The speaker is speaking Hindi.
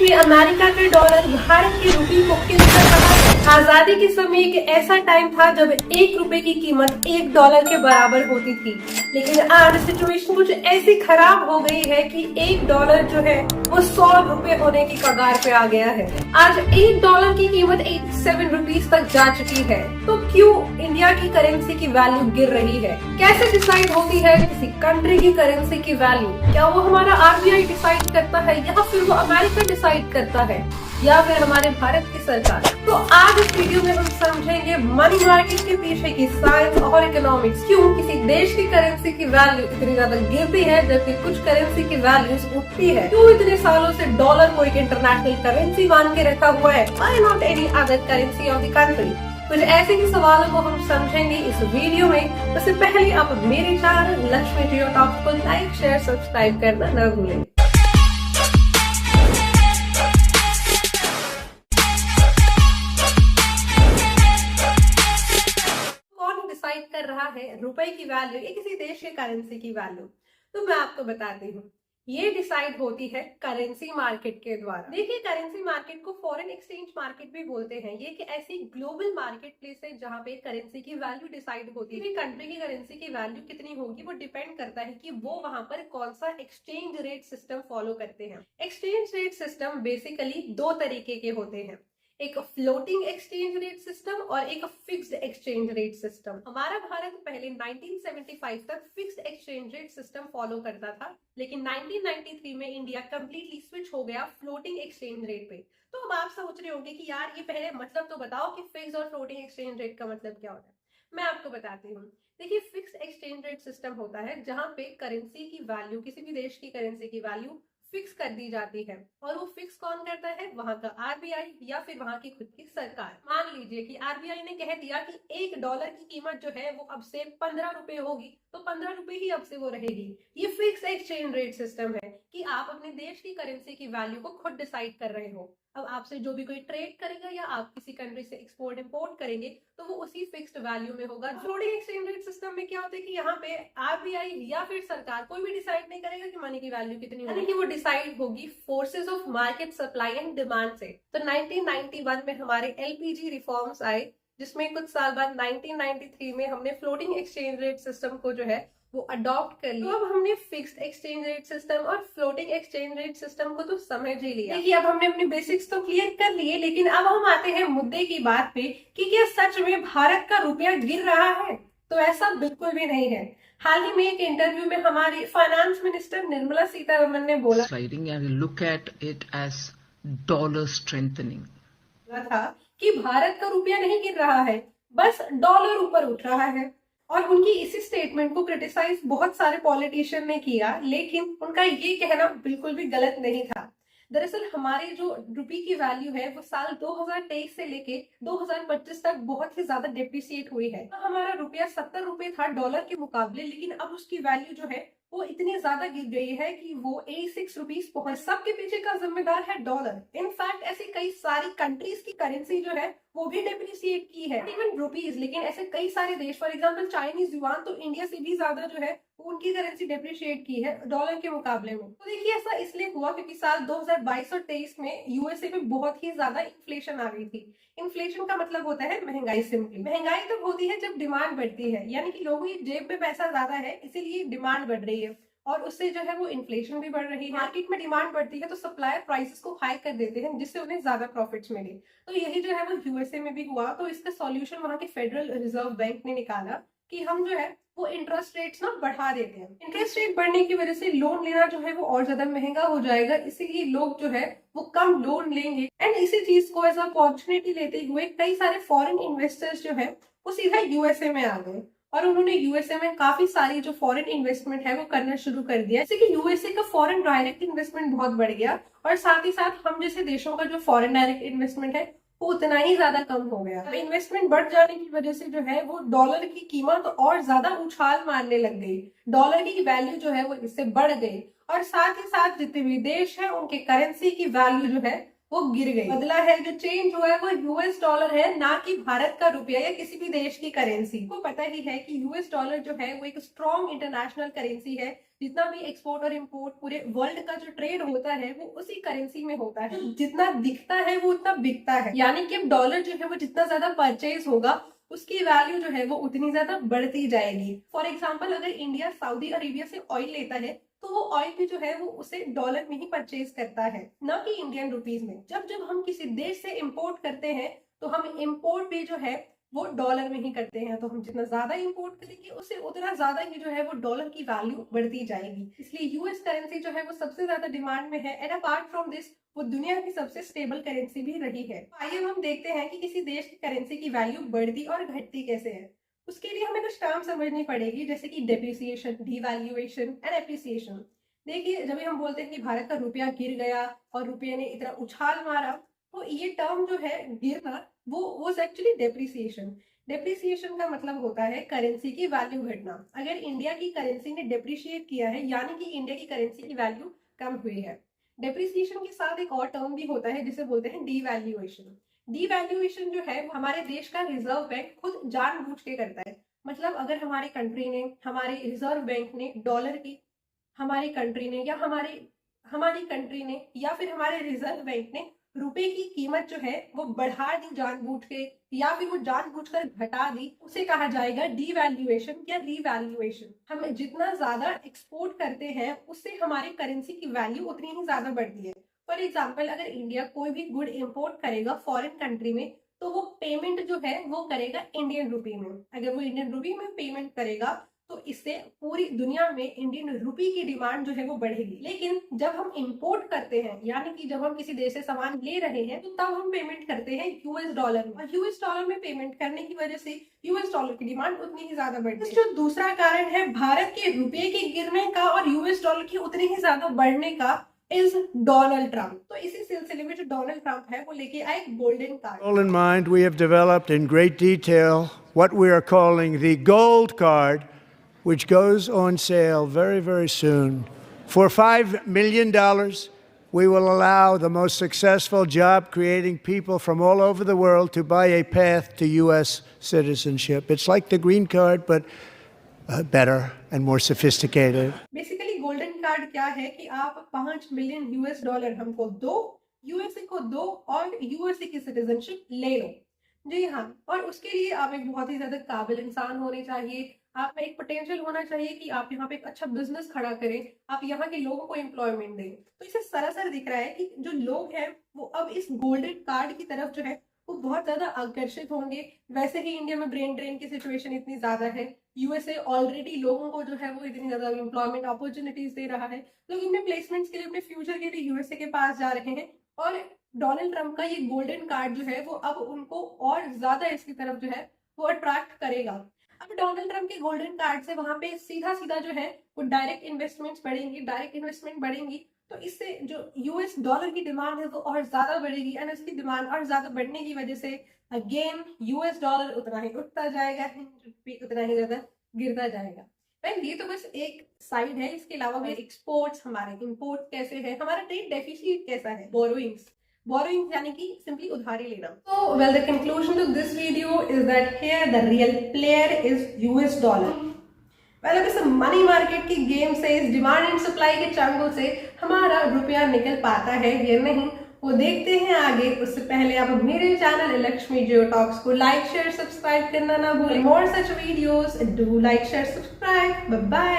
में अमेरिका के डॉलर भारत के रुपये को किस तरह आजादी के समय एक ऐसा टाइम था जब 1 रुपए की कीमत $1 के बराबर होती थी, लेकिन आज सिचुएशन कुछ ऐसी खराब हो गई है कि $1 जो है वो 100 रुपए होने की कगार पे आ गया है। आज $1 की कीमत 87 रुपीज तक जा चुकी है। तो क्यों इंडिया की करेंसी की वैल्यू गिर रही है? कैसे डिसाइड होती है किसी कंट्री की करेंसी की वैल्यू? क्या वो हमारा आरबीआई डिसाइड करता है या फिर वो अमेरिका डिसाइड करता है या फिर हमारे भारत की सरकार? तो आज इस वीडियो में हम समझेंगे मनी मार्केट के पीछे की साइंस और इकोनॉमिक्स। क्यों किसी देश की करेंसी की वैल्यू इतनी ज्यादा गिरती है जबकि कुछ करेंसी की वैल्यूज उठती है? क्यों इतने सालों से डॉलर को एक इंटरनेशनल करेंसी मान के रखा हुआ है? Why not any other currency of the country? कुछ ऐसे ही सवालों को हम समझेंगे इस वीडियो में। उससे पहले आप मेरे चैनल लक्ष्मी जियो टॉप को लाइक शेयर सब्सक्राइब करना न भूलें। डिसाइड कर रहा है रुपए की वैल्यू या किसी देश के करेंसी की वैल्यू? तो मैं आपको बताती हूँ, ये डिसाइड होती है करेंसी मार्केट के द्वारा। देखिए, करेंसी मार्केट को फॉरेन एक्सचेंज मार्केट भी बोलते हैं। ये एक ऐसी ग्लोबल मार्केट प्लेस है जहाँ पे करेंसी की वैल्यू डिसाइड होती है। कंट्री की करेंसी की वैल्यू कितनी होगी वो डिपेंड करता है कि वो वहां पर कौन सा एक्सचेंज रेट सिस्टम फॉलो करते हैं। एक्सचेंज रेट सिस्टम बेसिकली दो तरीके के होते हैं, एक फ्लोटिंग एक्सचेंज रेट सिस्टम और एक फिक्स्ड एक्सचेंज रेट सिस्टम। हमारा भारत पहले 1975 तक fixed exchange rate system follow करता था, लेकिन 1993 में इंडिया कंप्लीटली स्विच हो गया फ्लोटिंग एक्सचेंज रेट पे। तो अब आप सोच रहे होंगे कि यार ये पहले मतलब तो बताओ कि फिक्स्ड और फ्लोटिंग एक्सचेंज रेट का मतलब क्या होता है। मैं आपको बताती हूँ। देखिए, फिक्स्ड एक्सचेंज रेट सिस्टम होता है जहां पे करेंसी की वैल्यू, किसी भी देश की करेंसी की वैल्यू फिक्स कर दी जाती है। और वो फिक्स कौन करता है? वहां का आरबीआई या फिर वहां की खुद की सरकार। मान लीजिए कि आरबीआई ने कह दिया कि $1 की कीमत जो है वो अब से 15 रुपए होगी, तो 15 रुपए ही अब से वो रहेगी। ये फिक्स एक्सचेंज रेट सिस्टम है कि आप अपने देश की करेंसी की वैल्यू को खुद डिसाइड कर रहे हो। अब आपसे जो भी कोई ट्रेड करेगा या आप किसी कंट्री से एक्सपोर्ट इंपोर्ट करेंगे तो वो उसी फिक्स्ड वैल्यू में होगा। फ्लोटिंग एक्सचेंज रेट सिस्टम में क्या होता है कि यहाँ पे आरबीआई या फिर सरकार कोई भी डिसाइड नहीं करेगा कि मनी की वैल्यू कितनी होगी, कि वो डिसाइड होगी forces of market supply and demand से। तो 1991 में हमारे एलपीजी रिफॉर्म्स आए, जिसमें कुछ साल बाद 1993 में हमने फ्लोटिंग एक्सचेंज रेट सिस्टम को जो है वो अडॉप्ट कर लिया। तो अब हमने फिक्स्ड एक्सचेंज रेट सिस्टम और फ्लोटिंग एक्सचेंज रेट सिस्टम को तो समझ ही लिया। देखिए, अब हमने अपने बेसिक्स तो क्लियर कर लिए, लेकिन अब हम आते हैं मुद्दे की बात पे कि क्या सच में भारत का रुपया गिर रहा है? तो ऐसा बिल्कुल भी नहीं है। हाल ही में एक इंटरव्यू में हमारी फाइनेंस मिनिस्टर निर्मला सीतारमण ने बोला look at it as dollar strengthening था कि भारत का रुपया नहीं गिर रहा है, बस डॉलर ऊपर उठ रहा है। और उनकी इसी स्टेटमेंट को क्रिटिसाइज बहुत सारे पॉलिटिशियन ने किया, लेकिन उनका ये कहना बिल्कुल भी गलत नहीं था। दरअसल हमारी जो रुपये की वैल्यू है वो साल 2023 से लेके 2025 तक बहुत ही ज्यादा डिप्रिसिएट हुई है। हमारा रुपया 70 रुपए था डॉलर के मुकाबले, लेकिन अब उसकी वैल्यू जो है वो इतनी ज्यादा गिर गई है कि वो 86 रुपीज पहुंच। सबके पीछे का जिम्मेदार है डॉलर। इनफैक्ट ऐसी कई सारी कंट्रीज की करेंसी जो है वो भी डिप्रिसिएट की है, इवन रुपीज। लेकिन ऐसे कई सारे देश, फॉर एग्जांपल चाइनीज युआन, तो इंडिया से भी ज्यादा जो है उनकी करेंसी डिप्रिशिएट की है डॉलर के मुकाबले में। तो देखिए, ऐसा इसलिए हुआ क्योंकि साल 2022 और 23 में यूएसए में बहुत ही ज्यादा इन्फ्लेशन आ गई थी। इन्फ्लेशन का मतलब होता है महंगाई। सिंपली महंगाई तब होती है जब डिमांड बढ़ती है, यानी कि लोगों की जेब में पैसा ज्यादा है, इसीलिए डिमांड बढ़ रही है और उससे जो है वो इन्फ्लेशन भी बढ़ रही है। मार्केट में डिमांड बढ़ती है तो सप्लायर प्राइसेस को हाई कर देते हैं, जिससे उन्हें ज्यादा प्रॉफिट्स मिले। तो यही जो है वो यूएसए में भी हुआ। तो इसका सॉल्यूशन वहां के फेडरल रिजर्व बैंक ने निकाला कि हम जो है वो इंटरेस्ट रेट्स ना बढ़ा देते हैं। इंटरेस्ट रेट बढ़ने की वजह से लोन लेना जो है वो और ज्यादा महंगा हो जाएगा, इसीलिए लोग जो है वो कम लोन लेंगे। एंड इसी चीज को एज अपॉर्चुनिटी लेते हुए कई सारे फॉरेन इन्वेस्टर्स जो है वो सीधा यूएसए में आ गए और उन्होंने यूएसए में काफी सारी जो फॉरेन इन्वेस्टमेंट है वो करना शुरू कर दिया। जैसे कि यूएसए का फॉरेन डायरेक्ट इन्वेस्टमेंट बहुत बढ़ गया और साथ ही साथ हम जैसे देशों का जो फॉरेन डायरेक्ट इन्वेस्टमेंट है वो उतना ही ज्यादा कम हो गया। अब इन्वेस्टमेंट बढ़ जाने की वजह से जो है वो डॉलर की कीमत और ज्यादा उछाल मारने लग गई। डॉलर की वैल्यू जो है वो इससे बढ़ गई और साथ ही साथ जितने भी देश है उनके करेंसी की वैल्यू जो है वो गिर गई। बदला है, जो चेंज हुआ है वो यूएस डॉलर है, ना कि भारत का रुपया या किसी भी देश की करेंसी। को पता ही है कि यूएस डॉलर जो है वो एक स्ट्रॉन्ग इंटरनेशनल करेंसी है जितना भी एक्सपोर्ट और इम्पोर्ट पूरे वर्ल्ड का जो ट्रेड होता है वो उसी करेंसी में होता है। जितना दिखता है वो उतना बिकता है, यानी कि अब डॉलर जो है वो जितना ज्यादा परचेज होगा उसकी वैल्यू जो है वो उतनी ज्यादा बढ़ती जाएगी। फॉर एग्जाम्पल, अगर इंडिया सऊदी अरेबिया से ऑयल लेता है तो वो ऑयल भी जो है वो उसे डॉलर में ही परचेज करता है, न कि इंडियन रुपीज में। जब जब हम किसी देश से इम्पोर्ट करते हैं तो हम इम्पोर्ट भी जो है वो डॉलर में ही करते हैं, तो हम जितना ज्यादा इंपोर्ट करेंगे उससे उतना ज्यादा ही जो है वो डॉलर की वैल्यू बढ़ती जाएगी। इसलिए यूएस करेंसी जो है वो सबसे ज्यादा डिमांड में है, एंड अपार्ट फ्रॉम दिस वो दुनिया की सबसे स्टेबल करेंसी भी रही है। आइए हम देखते हैं कि किसी देश की करेंसी की वैल्यू बढ़ती और घटती कैसे है। उसके लिए हमें कुछ टर्म समझनी पड़ेगी, जैसे कि डेप्रिसिएशन, डिवैल्यूएशन एंड एप्रिसिएशन। देखिए, जब हम बोलते हैं कि भारत का रुपया गिर गया और रुपये ने इतना उछाल मारा, तो ये टर्म जो है गिरना वो एक्चुअली डेप्रिसिएशन। डेप्रिसिएशन का मतलब होता है करेंसी की वैल्यू घटना। अगर इंडिया की करेंसी ने डेप्रिशिएट किया है यानी कि इंडिया की करेंसी की वैल्यू कम हुई है। डेप्रिसिएशन के साथ एक और टर्म भी होता है जिसे बोलते हैं डीवैल्यूएशन। डीवैल्यूएशन जो है हमारे देश का रिजर्व बैंक खुद जानबूझ के करता है। मतलब अगर हमारी कंट्री ने, हमारे रिजर्व बैंक ने डॉलर की, हमारी कंट्री ने या हमारी कंट्री ने या फिर हमारे रिजर्व बैंक ने रुपए की कीमत जो है वो बढ़ा दी जानबूझ के, या फिर वो जानबूझकर घटा दी, उसे कहा जाएगा डीवैल्यूएशन या रीवैल्यूएशन। हम जितना ज्यादा एक्सपोर्ट करते हैं उससे हमारी करेंसी की वैल्यू उतनी ही ज्यादा बढ़ती है। फॉर एग्जाम्पल, अगर इंडिया कोई भी गुड इंपोर्ट करेगा फॉरेन कंट्री में तो वो पेमेंट जो है वो करेगा इंडियन रुपी में। अगर वो इंडियन रुपी में पेमेंट करेगा तो इससे पूरी दुनिया में इंडियन रुपी की डिमांड जो है वो बढ़ेगी। लेकिन जब हम इंपोर्ट करते हैं, यानी कि जब हम किसी देश से सामान ले रहे हैं, तो तब हम पेमेंट करते हैं यूएस डॉलर में, और यूएस डॉलर में पेमेंट करने की वजह से यूएस डॉलर की डिमांड उतनी ही ज्यादा बढ़ती है। जो दूसरा कारण है भारत के रुपये के गिरने का और यूएस डॉलर की उतनी ही ज्यादा बढ़ने का, इज डोनाल्ड ट्रंप। तो इसी सिलसिले में जो डोनाल्ड ट्रंप है वो लेके आए golden card. All in mind, we have developed in great detail what we are calling the Gold Card, which goes on sale very, very soon. For $5 million, we will allow the most successful job-creating people from all over the world to buy a path to U.S. citizenship. It's like the green card, but better and more sophisticated. Basically golden card क्या है कि आप $5 मिलियन यूएस डॉलर हमको दो, यूएसए को दो और यूएसए की सिटीजनशिप ले लो। जी हाँ, और उसके लिए आप एक बहुत ही ज्यादा काबिल इंसान होने चाहिए, आप में एक पोटेंशियल होना चाहिए कि आप यहाँ पे एक अच्छा बिजनेस खड़ा करें, आप यहाँ के लोगों को एम्प्लॉयमेंट दें। तो इसे सरासर दिख रहा है कि जो लोग हैं वो अब इस गोल्डन कार्ड की तरफ जो है वो बहुत ज्यादा आकर्षित होंगे। वैसे ही इंडिया में ब्रेन ड्रेन की सिचुएशन इतनी ज्यादा है, यूएसए ऑलरेडी लोगों को जो है वो इतनी ज्यादा एम्प्लॉयमेंट अपॉर्चुनिटीज दे रहा है, लोग अपने प्लेसमेंट्स के लिए, अपने फ्यूचर के लिए यूएसए के पास जा रहे हैं, और डोनाल्ड ट्रंप का ये गोल्डन कार्ड जो है वो अब उनको और ज्यादा इसकी तरफ जो है वो अट्रैक्ट करेगा। अब डोनाल्ड ट्रंप के गोल्डन कार्ड से वहां पे सीधा सीधा जो है वो डायरेक्ट इन्वेस्टमेंट्स बढ़ेंगी, डायरेक्ट इन्वेस्टमेंट बढ़ेंगी, तो इससे जो यूएस डॉलर की डिमांड है वो और ज्यादा बढ़ेगी, एंड इसकी डिमांड और ज्यादा बढ़ने की वजह से अगेन यूएस डॉलर उतना ही उठता जाएगा, उतना ही ज्यादा गिरता जाएगा। ये तो बस एक साइड है, इसके अलावा भी एक्सपोर्ट्स, हमारे इंपोर्ट कैसे है, हमारा ट्रेड डेफिसिट कैसा है, बोरोइंग्स यानी कि सिंपली उधारी लेना। So well, the conclusion to this video is that here the real player is US dollar. well, अब इस मनी मार्केट की गेम से, इस डिमांड एंड सप्लाई के चंगुल से हमारा रुपया निकल पाता है या नहीं, वो देखते हैं आगे। उससे पहले आप मेरे चैनल लक्ष्मी जियो टॉक्स को लाइक शेयर सब्सक्राइब करना ना भूलें। More such videos, do like share subscribe. Bye bye.